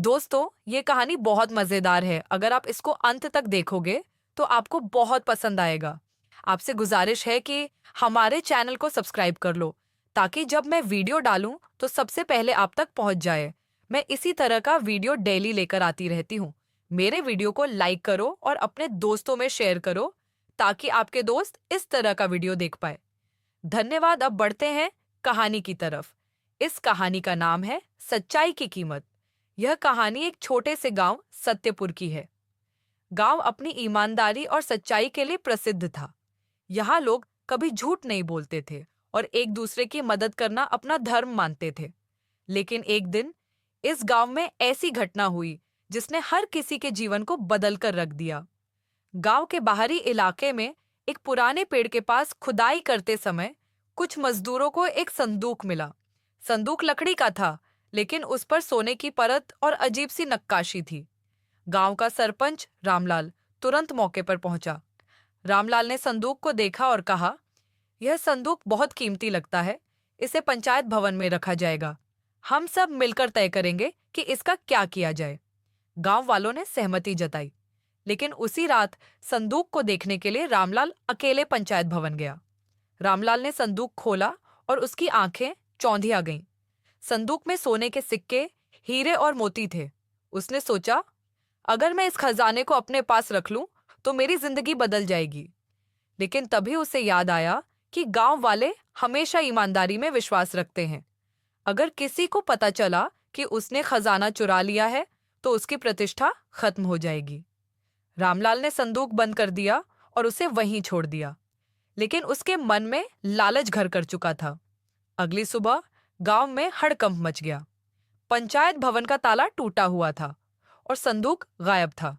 दोस्तों, ये कहानी बहुत मजेदार है। अगर आप इसको अंत तक देखोगे तो आपको बहुत पसंद आएगा। आपसे गुजारिश है कि हमारे चैनल को सब्सक्राइब कर लो ताकि जब मैं वीडियो डालूं तो सबसे पहले आप तक पहुंच जाए। मैं इसी तरह का वीडियो डेली लेकर आती रहती हूँ। मेरे वीडियो को लाइक करो और अपने दोस्तों में शेयर करो ताकि आपके दोस्त इस तरह का वीडियो देख पाए। धन्यवाद। अब बढ़ते हैं कहानी की तरफ। इस कहानी का नाम है सच्चाई की कीमत। यह कहानी एक छोटे से गांव सत्यपुर की है। गांव अपनी ईमानदारी और सच्चाई के लिए प्रसिद्ध था। यहाँ लोग कभी झूठ नहीं बोलते थे और एक दूसरे की मदद करना अपना धर्म मानते थे। लेकिन एक दिन इस गांव में ऐसी घटना हुई जिसने हर किसी के जीवन को बदल कर रख दिया। गांव के बाहरी इलाके में एक पुराने पेड़ के पास खुदाई करते समय कुछ मजदूरों को एक संदूक मिला। संदूक लकड़ी का था, लेकिन उस पर सोने की परत और अजीब सी नक्काशी थी। गांव का सरपंच रामलाल तुरंत मौके पर पहुंचा। रामलाल ने संदूक को देखा और कहा, यह संदूक बहुत कीमती लगता है। इसे पंचायत भवन में रखा जाएगा। हम सब मिलकर तय करेंगे कि इसका क्या किया जाए। गांव वालों ने सहमति जताई। लेकिन उसी रात संदूक को देखने के लिए रामलाल अकेले पंचायत भवन गया। रामलाल ने संदूक खोला और उसकी आंखें चौंधिया गईं। संदूक में सोने के सिक्के, हीरे और मोती थे। उसने सोचा, अगर मैं इस खजाने को अपने पास रख लूं तो मेरी जिंदगी बदल जाएगी। लेकिन तभी उसे याद आया कि गांव वाले हमेशा ईमानदारी में विश्वास रखते हैं। अगर किसी को पता चला कि उसने खजाना चुरा लिया है तो उसकी प्रतिष्ठा खत्म हो जाएगी। रामलाल ने संदूक बंद कर दिया और उसे वहीं छोड़ दिया। लेकिन उसके मन में लालच घर कर चुका था। अगली सुबह गांव में हड़कंप मच गया। पंचायत भवन का ताला टूटा हुआ था और संदूक गायब था।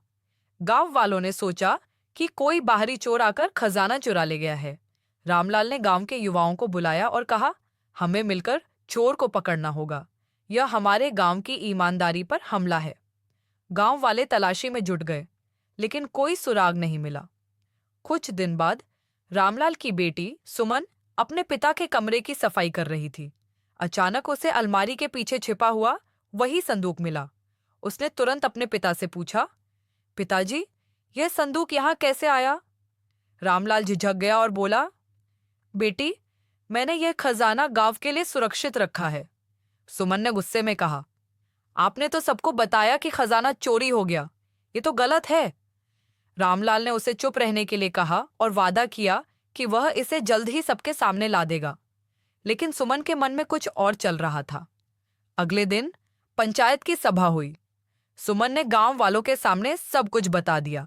गांव वालों ने सोचा कि कोई बाहरी चोर आकर खजाना चुरा ले गया है। रामलाल ने गांव के युवाओं को बुलाया और कहा, हमें मिलकर चोर को पकड़ना होगा। यह हमारे गांव की ईमानदारी पर हमला है। गांव वाले तलाशी में जुट गए, लेकिन कोई सुराग नहीं मिला। कुछ दिन बाद रामलाल की बेटी सुमन अपने पिता के कमरे की सफाई कर रही थी। अचानक उसे अलमारी के पीछे छिपा हुआ वही संदूक मिला। उसने तुरंत अपने पिता से पूछा, पिताजी, यह संदूक यहाँ कैसे आया? रामलाल झिझक गया और बोला, बेटी, मैंने यह खजाना गांव के लिए सुरक्षित रखा है। सुमन ने गुस्से में कहा, आपने तो सबको बताया कि खजाना चोरी हो गया। ये तो गलत है। रामलाल ने उसे चुप रहने के लिए कहा और वादा किया कि वह इसे जल्द ही सबके सामने ला देगा। लेकिन सुमन के मन में कुछ और चल रहा था। अगले दिन पंचायत की सभा हुई। सुमन ने गांव वालों के सामने सब कुछ बता दिया।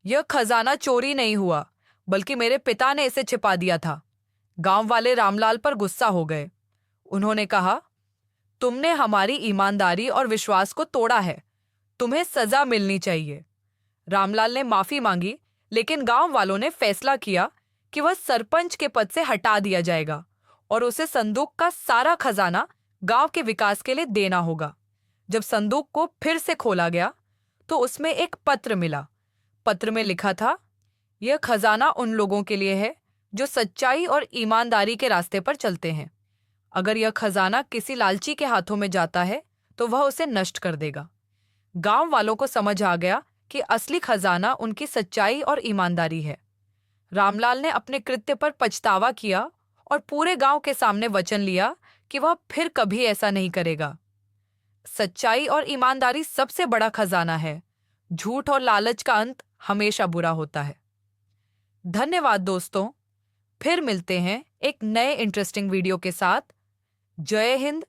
यह खजाना चोरी नहीं हुआ, बल्कि मेरे पिता ने इसे छिपा दिया था। गांव वाले रामलाल पर गुस्सा हो गए। उन्होंने कहा, तुमने हमारी ईमानदारी और विश्वास को तोड़ा है। तुम्हें सजा मिलनी चाहिए। रामलाल ने माफी मांगी, लेकिन गांव वालों ने फैसला किया कि वह सरपंच के पद से हटा दिया जाएगा और उसे संदूक का सारा खजाना गांव के विकास के लिए देना होगा। जब संदूक को फिर से खोला गया तो उसमें एक पत्र मिला। पत्र में लिखा था, यह खजाना उन लोगों के लिए है जो सच्चाई और ईमानदारी के रास्ते पर चलते हैं। अगर यह खजाना किसी लालची के हाथों में जाता है तो वह उसे नष्ट कर देगा। गांव वालों को समझ आ गया कि असली खजाना उनकी सच्चाई और ईमानदारी है। रामलाल ने अपने कृत्य पर पछतावा किया और पूरे गांव के सामने वचन लिया कि वह फिर कभी ऐसा नहीं करेगा। सच्चाई और ईमानदारी सबसे बड़ा खजाना है। झूठ और लालच का अंत हमेशा बुरा होता है। धन्यवाद दोस्तों। फिर मिलते हैं एक नए इंटरेस्टिंग वीडियो के साथ। जय हिंद,